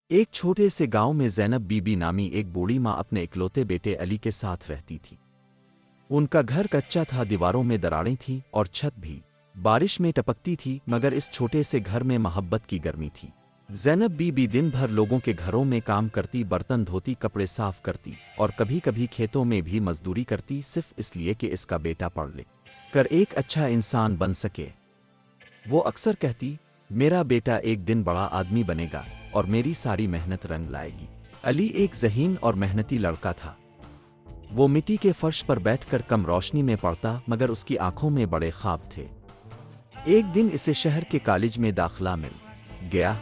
ایک چھوٹے سے گاؤں میں زینب بی بی نامی ایک بوڑھی ماں اپنے اکلوتے بیٹے علی کے ساتھ رہتی تھی۔ ان کا گھر کچا تھا، دیواروں میں دراڑیں تھیں اور چھت بھی بارش میں ٹپکتی تھی، مگر اس چھوٹے سے گھر میں محبت کی گرمی تھی۔ زینب بی بی دن بھر لوگوں کے گھروں میں کام کرتی، برتن دھوتی، کپڑے صاف کرتی اور کبھی کبھی کھیتوں میں بھی مزدوری کرتی، صرف اس لیے کہ اس کا بیٹا پڑھ لے کر ایک اچھا انسان بن سکے۔ وہ اکثر کہتی، میرا بیٹا ایک دن بڑا آدمی بنے گا اور میری ساری محنت رنگ لائے گی۔ علی ایک ذہین اور محنتی لڑکا تھا۔ وہ مٹی کے فرش پر بیٹھ کر کم روشنی میں پڑھتا، مگر اس کی آنکھوں میں بڑے خواب تھے۔ ایک دن اسے شہر کے کالج میں داخلہ مل گیا۔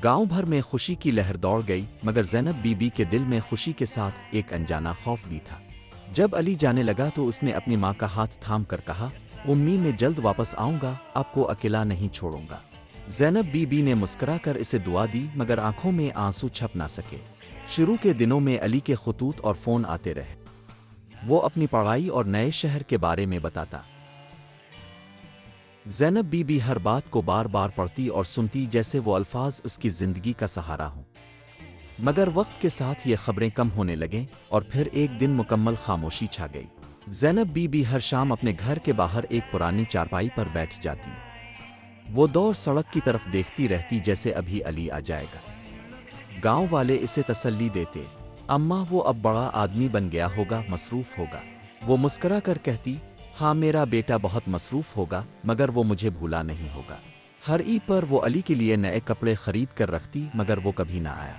گاؤں بھر میں خوشی کی لہر دوڑ گئی، مگر زینب بی بی کے دل میں خوشی کے ساتھ ایک انجانا خوف بھی تھا۔ جب علی جانے لگا تو اس نے اپنی ماں کا ہاتھ تھام کر کہا، امی میں جلد واپس آؤں گا، آپ کو اکیلا نہیں چھوڑوں گا۔ زینب بی بی نے مسکرا کر اسے دعا دی، مگر آنکھوں میں آنسو چھپ نہ سکے۔ شروع کے دنوں میں علی کے خطوط اور فون آتے رہے۔ وہ اپنی پڑھائی اور نئے شہر کے بارے میں بتاتا۔ زینب بی بی ہر بات کو بار بار پڑھتی اور سنتی، جیسے وہ الفاظ اس کی زندگی کا سہارا ہوں۔ مگر وقت کے ساتھ یہ خبریں کم ہونے لگیں اور پھر ایک دن مکمل خاموشی چھا گئی۔ زینب بی بی ہر شام اپنے گھر کے باہر ایک پرانی چارپائی پر بیٹھ جاتی۔ وہ دور سڑک کی طرف دیکھتی رہتی، جیسے ابھی علی آ جائے گا۔ گاؤں والے اسے تسلی دیتے، اماں وہ اب بڑا آدمی بن گیا ہوگا، مصروف ہوگا۔ وہ مسکرا کر کہتی، ہاں میرا بیٹا بہت مصروف ہوگا، مگر وہ مجھے بھولا نہیں ہوگا۔ ہر عید پر وہ علی کے لیے نئے کپڑے خرید کر رکھتی، مگر وہ کبھی نہ آیا۔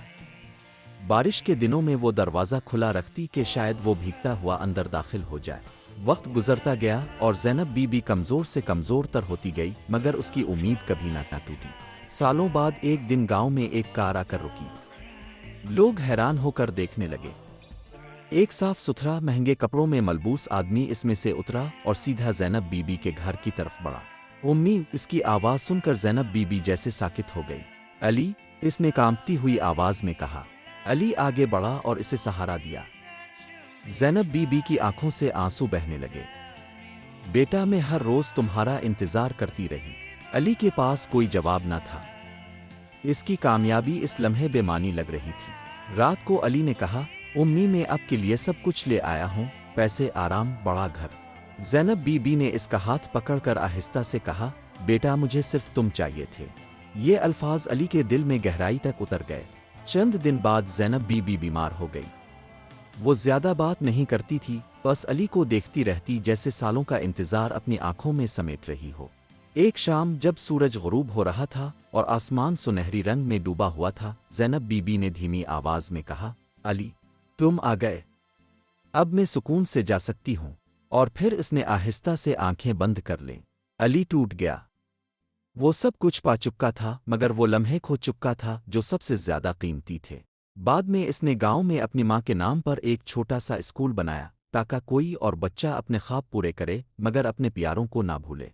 بارش کے دنوں میں وہ دروازہ کھلا رکھتی کہ شاید وہ بھیگتا ہوا اندر داخل ہو جائے۔ وقت گزرتا گیا اور زینب بی بی کمزور سے کمزور تر ہوتی گئی، مگر اس کی امید کبھی نہ ٹوٹی۔ سالوں بعد ایک دن گاؤں میں ایک کار آ کر رکی۔ لوگ حیران ہو کر دیکھنے لگے۔ ایک صاف ستھرا، مہنگے کپڑوں میں ملبوس آدمی اس میں سے اترا اور سیدھا زینب بی بی کے گھر کی طرف بڑھا۔ امی، اس کی آواز سن کر زینب بی بی جیسے ساکت ہو گئی۔ علی، اس نے کانپتی ہوئی آواز میں کہا۔ علی آگے بڑھا اور اسے سہارا دیا۔ زینب بی بی کی آنکھوں سے آنسو بہنے لگے۔ بیٹا، میں ہر روز تمہارا انتظار کرتی رہی۔ علی کے پاس کوئی جواب نہ تھا۔ اس کی کامیابی اس لمحے بے معنی لگ رہی تھی۔ رات کو علی نے کہا، امی میں آپ کے لیے سب کچھ لے آیا ہوں، پیسے، آرام، بڑا گھر۔ زینب بی بی نے اس کا ہاتھ پکڑ کر آہستہ سے کہا، بیٹا مجھے صرف تم چاہیے تھے۔ یہ الفاظ علی کے دل میں گہرائی تک اتر گئے۔ چند دن بعد زینب بی بی بیمار ہو گئی۔ وہ زیادہ بات نہیں کرتی تھی، بس علی کو دیکھتی رہتی، جیسے سالوں کا انتظار اپنی آنکھوں میں سمیٹ رہی ہو۔ ایک شام جب سورج غروب ہو رہا تھا اور آسمان سنہری رنگ میں ڈوبا ہوا تھا، زینب بی بی نے دھیمی آواز میں کہا، علی، تم آ گئے، اب میں سکون سے جا سکتی ہوں۔ اور پھر اس نے آہستہ سے آنکھیں بند کر لیں۔ علی ٹوٹ گیا۔ وہ سب کچھ پا چکا تھا، مگر وہ لمحے کھو چکا تھا جو سب سے زیادہ قیمتی تھے۔ بعد میں اس نے گاؤں میں اپنی ماں کے نام پر ایک چھوٹا سا اسکول بنایا، تاکہ کوئی اور بچہ اپنے خواب پورے کرے، مگر اپنے پیاروں کو نہ بھولے۔